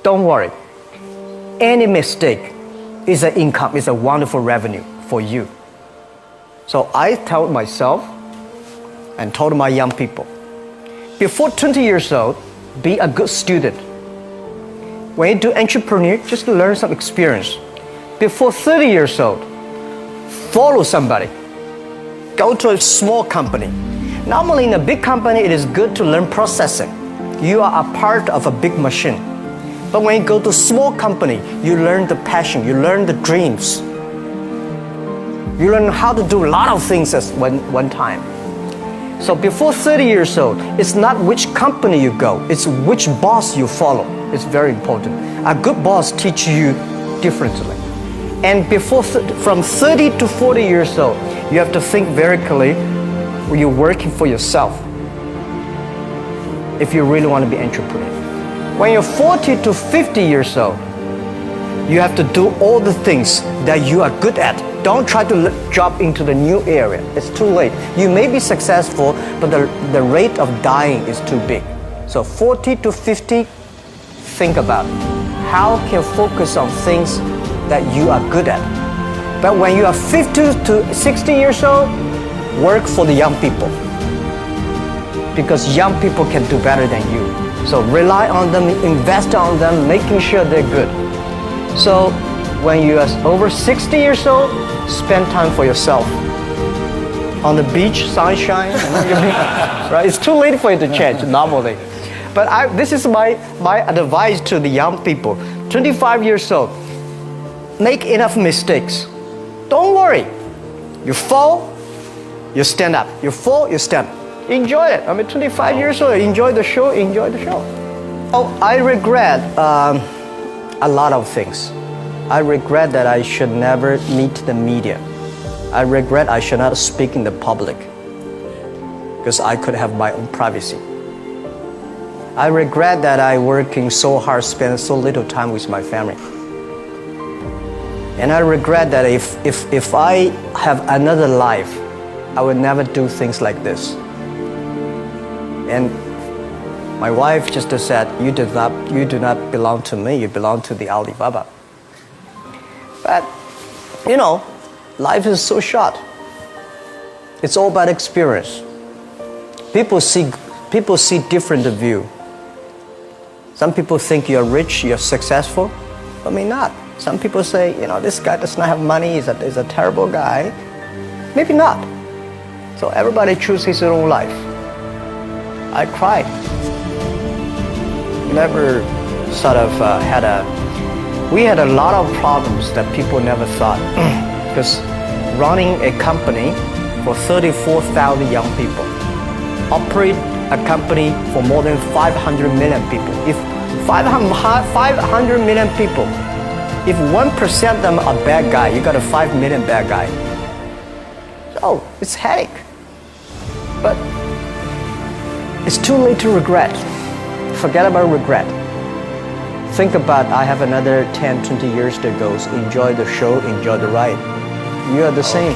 Don't worry. Any mistake is an income, is a wonderful revenue for you. So I told myself and told my young people, before 20 years old, be a good student. When you do entrepreneur, just learn some experience. Before 30 years old, follow somebody. Go to a small company. Normally in a big company, it is good to learn processing. You are a part of a big machine. But when you go to a small company, you learn the passion, you learn the dreams. You learn how to do a lot of things at one time. So before 30 years old, it's not which company you go, it's which boss you follow. It's very important. A good boss teaches you differently. And from 30 to 40 years old, you have to think very clearly when you're working for yourself. If you really want to be an entrepreneur. When you're 40 to 50 years old, you have to do all the things that you are good at. Don't try to jump into the new area. It's too late. You may be successful, but the rate of dying is too big. So 40 to 50, think about how can you focus on things that you are good at. But when you are 50 to 60 years old, work for the young people. Because young people can do better than you. So rely on them, invest on them, making sure they're good. So when you are over 60 years old, spend time for yourself. On the beach, sunshine, right? It's too late for you to change normally. But this is my advice to the young people. 25 years old, make enough mistakes. Don't worry. You fall, you stand up. You fall, you stand up. Enjoy it. 25 years old, enjoy the show, enjoy the show. Oh, I regret a lot of things. I regret that I should never meet the media. I regret I should not speak in the public because I could have my own privacy. I regret that I working so hard, spend so little time with my family. And I regret that if I have another life, I would never do things like this. And my wife just said, you do not belong to me, you belong to the Alibaba. But, life is so short. It's all about experience. People see different view. Some people think you're rich, you're successful, but me not. Some people say, this guy does not have money, he's a terrible guy. Maybe not. So everybody chooses his own life. I cried. Never sort of we had a lot of problems that people never thought. Because running a company for 34,000 young people, operate a company for more than 500 million people. If 500 million people, if 1% of them are bad guy, you got a 5 million bad guy. So it's headache. But it's too late to regret. Forget about regret. Think about, I have another 10, 20 years to go. So enjoy the show, enjoy the ride. You are the same.